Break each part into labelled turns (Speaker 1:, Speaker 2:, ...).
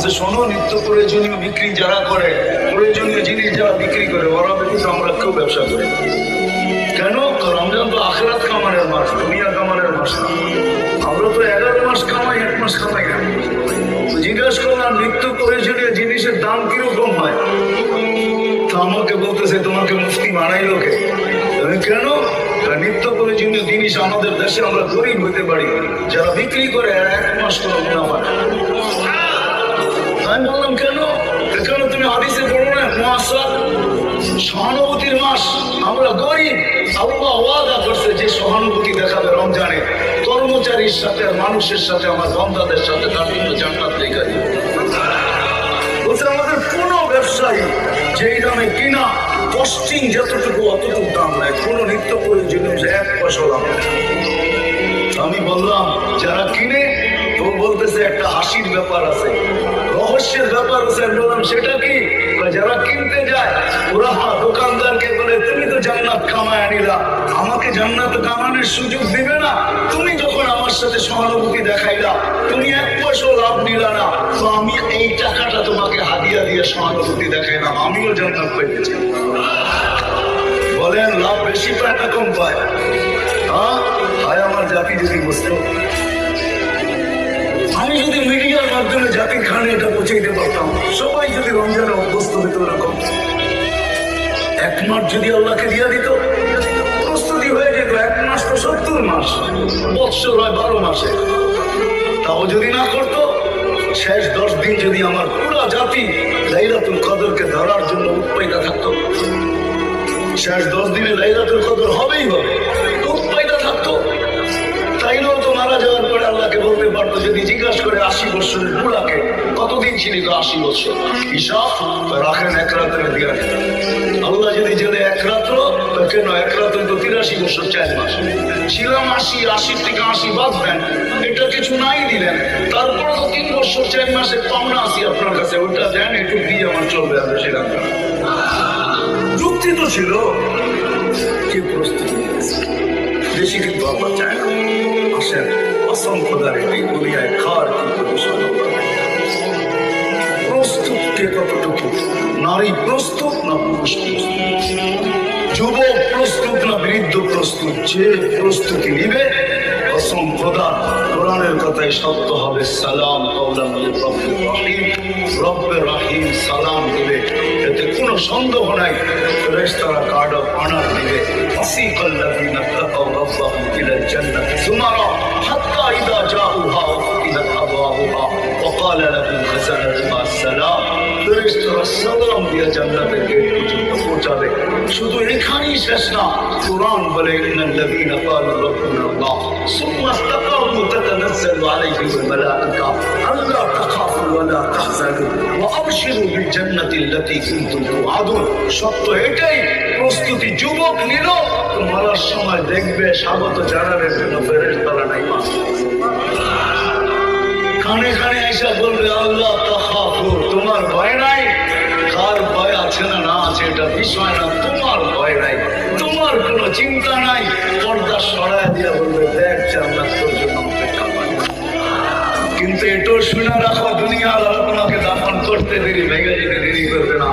Speaker 1: বলছে শোনো, নিত্য প্রয়োজনীয় বিক্রি যারা করে, প্রয়োজনীয় জিনিস যারা বিক্রি করে, ওরা ব্যতীত আমরা কেউ ব্যবসা করি। কেন? রমজান তো আখিরাত কামানের মাস, দুনিয়া কামানের মাস না। আমরা তো 11 মাস কামাই, 1 মাস কামাই না। জিজ্ঞাসা করলাম নিত্য প্রয়োজনীয় জিনিসের দাম কিরকম হয়? তো আমাকে বলতেছে তোমাকে মুফতি বানাইলো কে? কেন? নিত্য প্রয়োজনীয় জিনিস আমাদের দেশে আমরা গরিব হতে পারি, যারা বিক্রি করে 1 মাস কোনো মুনাফা। আমি বললাম কেন? কেন তুমি হাদিসে পড়ো না, মুআসার সহানুভূতির মাস, আমরা গরিব। আল্লাহ ওয়াদা করছে যে সহানুভূতি দেখাবে রমজানে কর্মচারীর সাথে, মানুষের সাথে, আমার বান্দাদের সাথে, তার জন্য জান্নাত লেখা দিবে। বলছে আমাদের কোন ব্যবসায়ী যেই দামে কিনা, কস্টিং যতটুকু অতটুকু দাম নেয়, কোনো নিত্য প্রয়োজনীয় 1 পয়সা লাভ নেই। আমি বললাম যারা কিনে, তো বলতেছে একটা হাসির ব্যাপার আছে, রহস্যের ব্যাপার আছে। বললাম সেটা কি? যারা কিনতে যায় ওরা দোকানদারকে বলে তুমি তো জান্নাত কামায় আনিলা, আমাকে জান্নাত কামানোর সুযোগ দিবে না? তুমি যখন আমার সাথে সহানুভূতি দেখাইলা, তুমি 1 পয়সা লাভ নিলা না, তো আমি এই টাকাটা তোমাকে হাদিয়া দিয়ে সহানুভূতি দেখাইলাম, আমিও জান্নাত পেতে চাই। বলেন লাভ বেশি পায় না কম পায়? হায় আমার জাতি যদি বুঝতো, আমি যদি মিডিয়ার মাধ্যমে জাতির খানে এটা পৌঁছাইতে পারতাম, সবাই যদি রমজানে অভ্যস্ত হইত এরকম, 1 মাস যদি আল্লাহকে দিয়ে দিত, প্রস্তুতি হয়ে যেত। 1 মাস তো 70 মাস, বৎসর হয় 12 মাসে। তাও যদি না করতো, শেষ 10 দিন যদি আমার পুরা জাতি লাইলাতুল কদরকে ধরার জন্য উৎপাইতা থাকতো, শেষ 10 দিনে লাইলাতুল কদর হবেই হবে, উৎপাইতা থাকতো, তাইলেও তো মারা যাওয়ার পরে আল্লাহকে বলতে পারতো, যদি জিজ্ঞাসা করে 80 বছরের বুড়াকে কতদিন ছিল, 80 বছর, হিসাব রাখেন 1 রাতের দিয়ে। আল্লাহ যদি জেলে 1 রাত্র, কেন 1 রাত্রে তো 83 বছর 4 মাস ছিলাম, 80 থেকে 80 বাদ দেন, এটা কিছু নাই দিলেন, তারপরে তো 3 বছর 4 মাসের পাওনা আসি আপনার কাছে, ওটা দেন, একটু দিয়ে আমার চলবে। আর সেটা যুক্তি তো ছিল, কি প্রস্তুতি বেশি কিন্তু আল্লাহ চায় না। আসেন অসংখ্য দাঁড়িয়ে দুনিয়ায় খার কি প্রস্তুত কে কতটুকু? নারী প্রস্তুত না পুরুষ প্রস্তুত? যুবক প্রস্তুত না বৃদ্ধ প্রস্তুত? যে প্রস্তুতি নিবে কসম খোদা, কোরআনের কথাই সত্য হবে। সালাম কওলাম মির রব্বির রহিম, রব্বে রহিম সালাম দিবে, এতে কোনো সন্দেহ নাই। ফেরেশতারা গার্ড অফ অনার দিবে। আসিকাল্লাযীনা তাকাউ রাব্বাহুম ইলাল জান্নাতি যুমারা হাত্তা ইযা জাউহা ফাতিহাত আবওয়াবুহা ওয়া ক্বালা লাহুম খাযানাতুহা আসসালাম। ফেরেশতারা সালাম দিয়ে জান্নাতের গেট পর্যন্ত পৌঁছাবে। শুধু এখানেই শেষ না, কোরআন বলে ইন্নাল্লাযীনা ক্বালু রাব্বুনা আল্লাহ সুম্মা ইসতাকামু তাতানাজ্জালু আলাইহিমুল মালায়েকা আল্লা তাখাফু ওয়া লা তাহজানু ওয়া আবশিরু বিল জান্নাতিল্লাতী কুনতুম তুআদুন। সত্য এটাই, প্রস্তুতি যুবক নিল তো মরার সময় দেখবে স্বাগত জানানোর জন্য ফেরেশতারা নাই, খানে খানে এসে বলবে আল্লাহ তাখাফু, তোমার ভয় নাই। কার ভয় আছে না না আছে এটা বিষয় না, তোমার ভয় নাই, তোমার কোনো চিন্তা নাই। পর্দা সরায় দিয়ে বলবে দেখ জান্নাত তোর জন্য অপেক্ষা করে। কিন্তু এটাও শুনে রাখো, দুনিয়ার তোমাকে দাফন করতে দেরি, ভেঙে যেতে দেরি করবে না।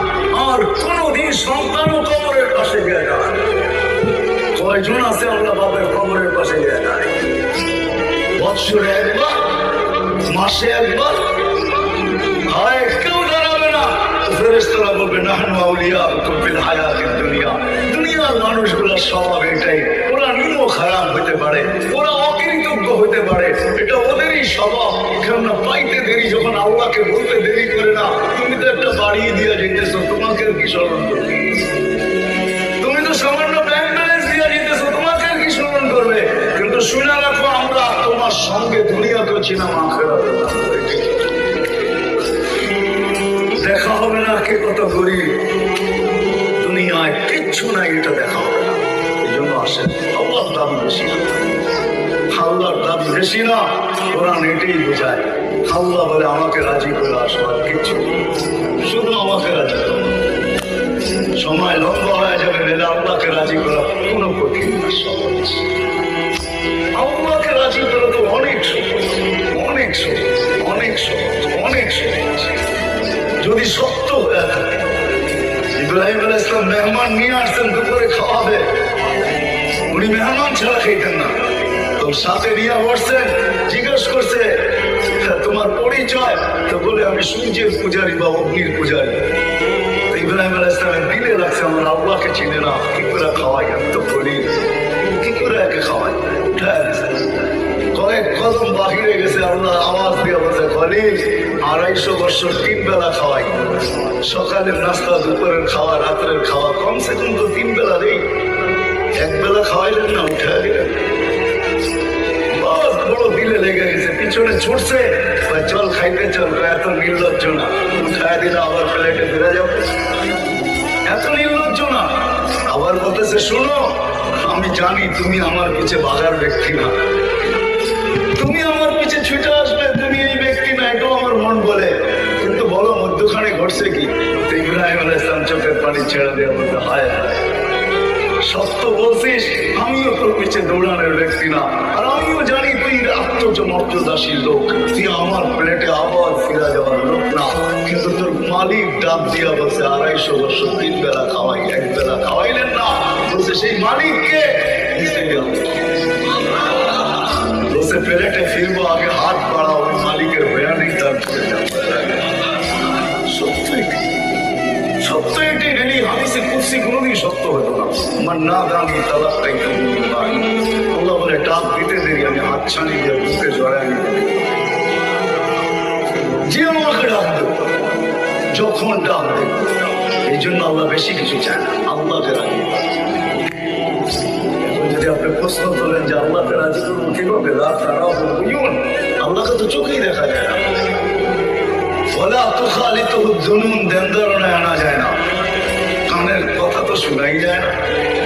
Speaker 1: আর কোনোদিন সন্তানও কবরের পাশে গিয়ে যায়। কয়জন আছে আমরা বাবার কবরের পাশে গিয়ে যায়? বৎসরে 1 বার, মাসে 1 বার, হয় কেউ দাঁড়াবে না। ফেরেশতারা বলবে নাহনু আউলিয়াউকুম ফিল হায়াতিদ দুনিয়া। দুনিয়ার মানুষগুলোর স্বভাব এটাই, ওরা নিমক হারাম হতে পারে, ওরা অকৃতজ্ঞ হতে পারে, এটা ওদেরই স্বভাব। কেননা পাইতে দেরি, যখন আল্লাহকে বলতে দেরি করে না। তুমি তো একটা বাড়িয়ে দিয়ে যেতেছো, তোমাকে কি স্মরণ করবে? তুমি তো সামান্য ব্যাংক ব্যালেন্স দিয়ে যেতেছো, তোমাকে কি স্মরণ করবে? কিন্তু শুনে রাখো, আমরা তোমার সঙ্গে দুনিয়াতেও ছিলাম, আখিরাতেও দেখা হবে না। কে কত গরিব, দুনিয়ায় কিচ্ছু নাই, এটা দেখা হবে না। এই জন্য আসেন, আল্লাহর দাবি বেশি না, আল্লাহর দাবি বেশি না। কোরআন এটাই বোঝায়। আল্লাহ বলে আমাকে রাজি করে আসো, আর কিচ্ছু, শুধু আমাকে রাজি করো। সময় লম্বা হয়ে যাবে, এলে আল্লাহকে রাজি করা কোনো কঠিন না, সহজ। আল্লাহকে রাজি করা তো অনেক সহজ, অনেক সহজ, অনেক সহজ, অনেক সহজ। যদি সত্য হয়ে থাকে। ইব্রাহিম আলাইহিস সালাম মেহমান নিয়ে আসছেন, দুপুরে খাওয়াবে, উনি মেহমান ছাড়া খাইতেন না। তো সাথে নিয়ে বসছেন, জিজ্ঞেস করছে তোমার পরিচয়, তো বলে আমি সূর্যের পূজারী বা অগ্নির পূজারী। ইব্রাহিম আলাইহিস সালামের দিলে লাগছে আমার আল্লাহকে চিনে না, কি করে খাওয়াই, এত করি কি করে একে খাওয়াই। কয়েক কদম বাহিরে গেছে, আল্লাহ আওয়াজ দিয়ে বলছে খলিল 250 বছর 3 বেলা খাওয়াই, সকালের নাস্তা, দুপুরের খাওয়া, রাতের খাওয়া, কমসে কম তো 3 বেলা নেই, 1 বেলা খাওয়াইলেন না, উঠে দিলেন। বড় দিলে লেগে গেছে, পিছনে ছুটছে, চল খাইতে চল, এত নির্লজ্জ না, উঠায় দিলে আবার প্লেটে ফিরে যাবো, এত নির্লজ্জ না। আবার বলতেছে শোনো, আমি জানি তুমি আমার পিছে বাঘার ব্যক্তি না, তুমি আমার পিছে ছুটে আসবে, তুমি এই ব্যক্তি না, এটাও আমার মন বলে, কিন্তু বলো মধ্যখানে ঘটছে কি। ইব্রাহিম আলাইহিস সালাম চোখের পানি ছেড়ে দিয়ে বলতে, হায় হায়, সত্য বলছিস, আমিও তোর পিছে দৌড়ানোর ব্যক্তি না, আর আমিও জানি তুই আত্মমর্যাদাশীল লোক, তুই আমার প্লেটে আবার ফিরে যাওয়ার লোক না, কিন্তু তোর মালিক ডাক দিয়া বলছে 250 বছর 3 বেলা খাওয়াই, 1 বেলা খাওয়াইলেন না, বলছে সেই মালিককে বলছে প্লেটে ফিরবো, আগে হাত বাড়াও, ওই মালিকের বয়ানই তার সত্য এটি, সত্য এটি রেলি হাদিসে কুদসি কোনোদিন সত্য হতো না। আমার না দামি তালাকটাই আল্লাহ বলে ডাক দিতে দেরি, আমি হাত ছানি দিয়ে বুকে জড়াই নিতে, যে আমাকে ডাক দেব, যখন ডাক দেব। এই জন্য আল্লাহ বেশি কিছু চায় না, আল্লাহকে রাজি। যদি আপনি প্রশ্ন তোলেন যে আল্লাহকে রাজি করবো কিভাবে, আল্লাহকে তো চোখেই দেখা যায় না, বলা তো খালি তো জনুন ধ্যান ধারণায় আনা যায় না, কানের কথা তো শোনাই যায় না,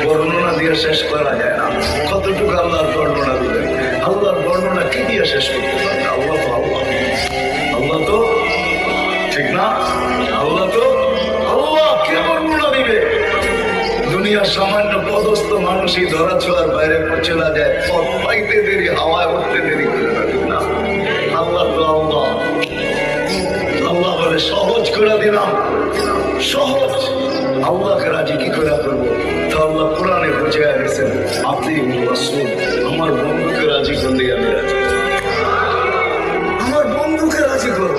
Speaker 1: বর্ণনা দিয়ে শেষ করা যায় না। কতটুকু আল্লাহর বর্ণনা দিবেন, আল্লাহর বর্ণনা কি দিয়ে শেষ করতে পারবে। আল্লাহ তো আল্লাহ, আল্লাহ তো ঠিক না, আল্লাহ তো আল্লাহ, কে বর্ণনা দিবে। দুনিয়ার সামান্য পদস্থ মানুষই ধরা ছোঁয়ার বাইরে চলে যায়, পথ পাইতে দেরি, হাওয়ায় উঠতে দেরি করে না। আল্লাহ তো আল্লাহ, আল্লাহ বলে সহজ করে দিলাম, সহজ। আল্লাহকে রাজি কি করে করবো, তো আল্লাহ কোরআনে বুঝে গেছেন, আপনি রাসূল, আমার বন্ধুকে রাজি করলে আমি রাজি, আমার বন্ধুকে রাজি করো।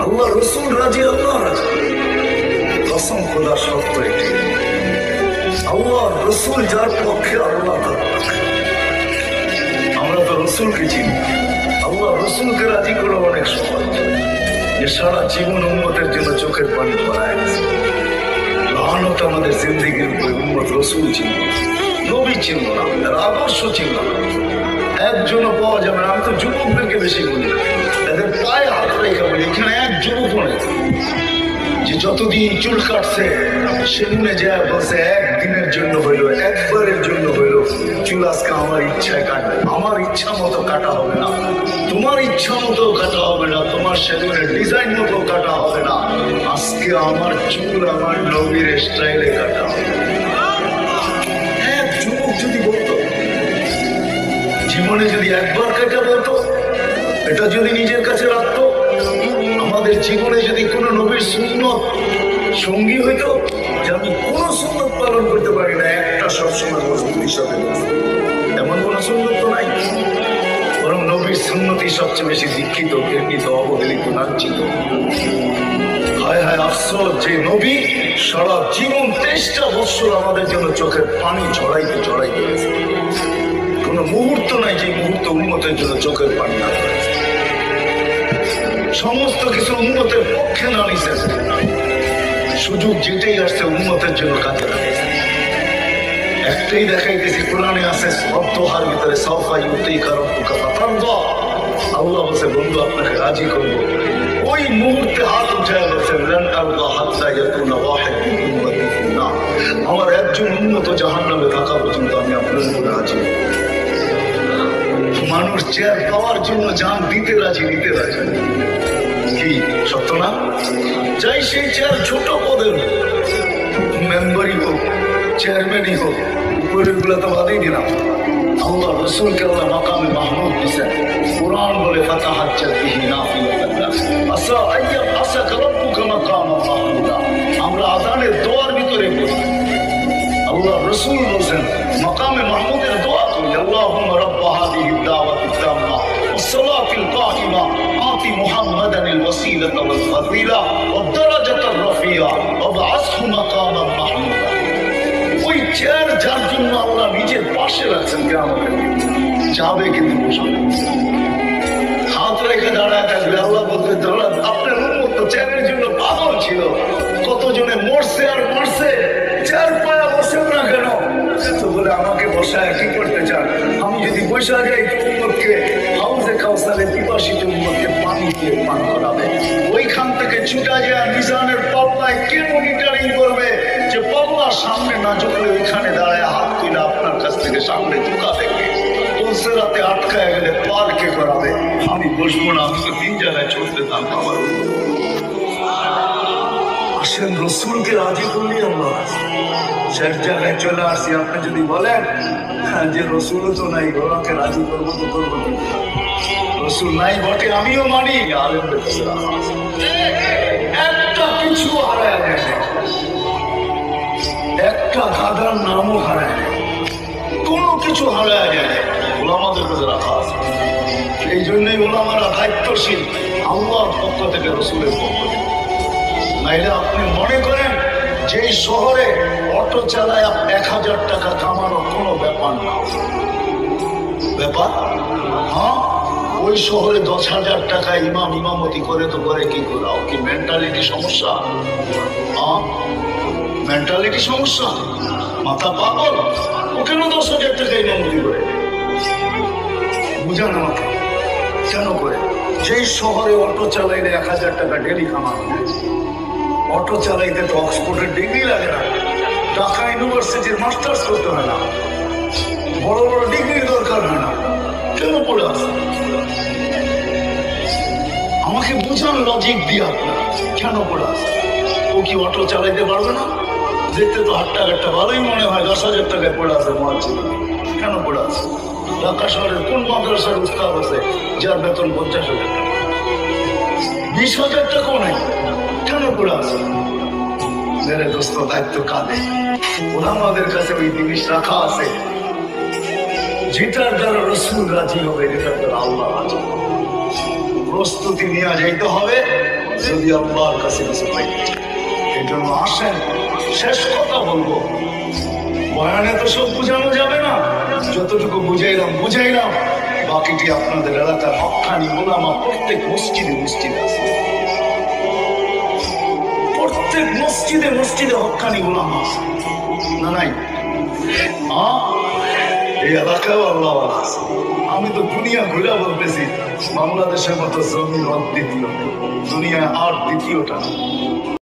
Speaker 1: আল্লাহ রসুল রাজি, আল্লাহ রাজি, কসম খোদা সত্য এটি। আল্লাহ রসুল যার পক্ষে, আল্লাহ তার পক্ষে। আমরা তো রসুলকে চিনি, আল্লাহ রসুলকে রাজি করা অনেক সহজ। যে সারা জীবন উম্মতের জন্য চোখের পানি পড়ায় গেছে, লানত আমাদের জিন্দেগির উপরে উম্মত রসুল চিনল, নবী চিনল না, তার আদর্শ চিনল না, একজনও পাওয়া যাবে না। আমি তো যুবকদেরকে বেশি বলি, এদের পায়ে হাত রেখে বলি, এখানে এক যুবক নেই যে যতদিন চুল কাটছে সে মনে যায় বলছে একদিনের জন্য হইলো, একবারের জন্য হইলো চুল আজকে আমার ইচ্ছায় কাটবে, আমার ইচ্ছা মতো কাটা হবে না, তোমার ইচ্ছা মতো কাটা হবে না, তোমার সেলুনের ডিজাইন মতো কাটা হবে না, আজকে আমার চুল আমার নবীর স্টাইলে কাটা হবে। এক যুবক যদি বলতো, জীবনে যদি একবার কেটে বলতো, এটা যদি নিজের কাছে রাখতো, আমাদের জীবনে যদি কোনো নবীর সুন্নত সঙ্গী হইতো, যে আমি কোনো সুন্নত পালন করতে পারি না, একটা সবসময় মজবুত হিসাবে, এমন কোনো সুন্নত তো নাই, বরং নবীর সুন্নতই সবচেয়ে বেশি দীক্ষিত, ঘৃণিত, অবহেলিত, লাঞ্ছিত। হায় হায় আফসোস, যে নবী সারা জীবন 23টা বছর আমাদের জন্য চোখের পানি ঝরাইতে ঝরাইতে গেছে, কোনো মুহূর্ত নাই যে মুহূর্ত উম্মতের জন্য চোখের পানি না হয়েছে, সমস্ত কিছু উম্মতের পক্ষে না নিছে, সুযোগ যেটাই আসছে উম্মতের জন্য কাজে লাগাইছে। একটাই দেখাইতেছি, কোরআনে আছে সবহার ভিতরে সাফা ইউতিকা রাব্বুকা ফাতারদা, আল্লাহ বলছে বন্ধু আপনাকে রাজি করব। ওই মুহূর্তে হাত উঠায় বলছেন লান আরদা হাত্তা ইয়াকুনা ওয়াহিদ মিন উম্মতি ফিন্নার, আমার একজন উম্মত জাহান্নামে থাকা পর্যন্ত আমি আপনার উপরে রাজি। মানুষ চেয়ার পাওয়ার জন্য জান দিতে রাজি, নিতে রাজি, কি সত্য না? চাই সেই চেয়ার ছোট পদের মেম্বারই হোক, চেয়ারম্যানই হোক, উপরের গুলা তো বাদেই দিলাম। আল্লাহ রসুলকে আল্লাহ মাকামে মাহমুদ দিয়েছেন, কোরআন বলে ফাতাহাজ্জাত বিহি নাফিলাতান লাক আসা আইয়াব আসাকা রাব্বুকা রসুল বলছেন মাকামে মাহমুদের দোয়া করি আল্লাহুম্মা রাব্বা হাযিহিদ দাওয়াতিত তাম্মা ওয়াস-সালাতিল কাইমা আতি মুহাম্মাদানিল ওয়াসিলাতা ওয়াল ফাযিলা ওয়াদ দারাজাতার রাফিয়া ওয়াবআসহু মাকামান মাহমুদা। ওই চেয়ার যার জন্য আল্লাহ নিজের পাশে রাখছেন কিয়ামতের দিন যাবে কিন্তু বসবে হাত রেখে দাঁড়ায় থাকবে। আল্লাহ বলতে দাঁড়ান আপনার উম্মত তো চেয়ারের জন্য পাগল ছিল, কতজনে মরছে আর মরছে, চেয়ার পায়া বসেন না কেন? তো বলে আমাকে বসায় কি করতে চান? আমি যদি বসা যাই তো উম্মতকে হাউজে কাউসারে পিপাসিত উম্মতকে পানি দিয়ে পান করাবে। ওইখান থেকে ছুটা যায় মিজানের পাল্লায় কে মনিটরিং করবে যে পাল্লার সামনে না ঝুঁকলে ওইখানে দাঁড়ায় হাত তুলে আপনার কাছ থেকে সামনে ঝুঁকা দেখবে। রাতে আটকায় গেলে পার্কে করাবে। আমি বসবো না, আমি তো 3 জায়গায় চলতে থাকবো। আমার আসেন রসুলকে রাজি করলি আমরা শেষ জায়গায় চলে আসছি। আপনি যদি বলেন যে রসুলও তো নাই, ওনাকে রাজি করবো তো করবো কি? রসুল নাই বটে আমিও মানি, আলেমদের কাছে একটা কিছু হারায় নেয়, একটা গাধার নামও হারায় নেয়, কোনো কিছু হারায় যায় ওলামাদের কাছে রাখা আছে। এই জন্যই ওলামারা দায়িত্বশীল আল্লাহর পক্ষ থেকে রসুলের পক্ষ থেকে। নাইলে আপনি মনে করেন যে শহরে অটো চালায় 1000 টাকা কামানো কোনো ব্যাপার না, ব্যাপার? হ্যাঁ, ওই শহরে 10,000 টাকা ইমামতি করে তো করে কি করে? কি মেন্টালিটি সমস্যা? হ্যাঁ, মেন্টালিটি সমস্যা, মাথা পাগল। ও কেন 10,000 টাকা ইমামতি করে? বুঝান আমাকে কেন করে? যেই শহরে অটো চালাইলে 1000 টাকা ডেলি কামানো, অটো চালাইতে তো অক্সফোর্ডের ডিগ্রি লাগে না, ঢাকা ইউনিভার্সিটির মাস্টার্স করতে হয় না, বড় বড় ডিগ্রি দরকার হয় না, কেন পড়ে আসে? আমাকে বুঝান লজিক দিয়ে আপনার কেন পড়ে আসে? ও কি অটো চালাইতে পারবে না? দেখতে তো হাট্টা ভালোই মনে হয়, 10,000 টাকায় পড়ে আসে মহাজি, কেন পড়ে আসে? ঢাকা শহরের কোন মাদ্রাসার উস্তাদ আছে যার বেতন 50,000 টাকা, 20,000 টাকাও নেই, কেন পড়ে আসে? মেরে দোস্ত দায়িত্ব কাঁদে। ওলামাদের কাছে ওই জিনিস রাখা আছে যেটার দ্বারা রসুল রাজি হবে, যেটার দ্বারা আল্লাহ রাজি হবে। প্রস্তুতি নিয়ে যাইতে হবে যদি আল্লাহর কাছে কিছু পাইতে চাই। এই জন্য আসেন, শেষ কথা বলবো, বয়ানে তো সব বুঝানো যাবে না, যতটুকু বুঝাইলাম বাকিটি আপনাদের এলাকার হক্কানি ওলামা প্রত্যেক মসজিদে আছে, প্রত্যেক মসজিদে হক্কানি ওলামা আছে না নাই? এই এলাকাও আল্লাহ আছে। আমি তো দুনিয়া ঘুরে বলতেছি বাংলাদেশের মতো জমি দ্বিতীয়, দুনিয়া আর দ্বিতীয়টা।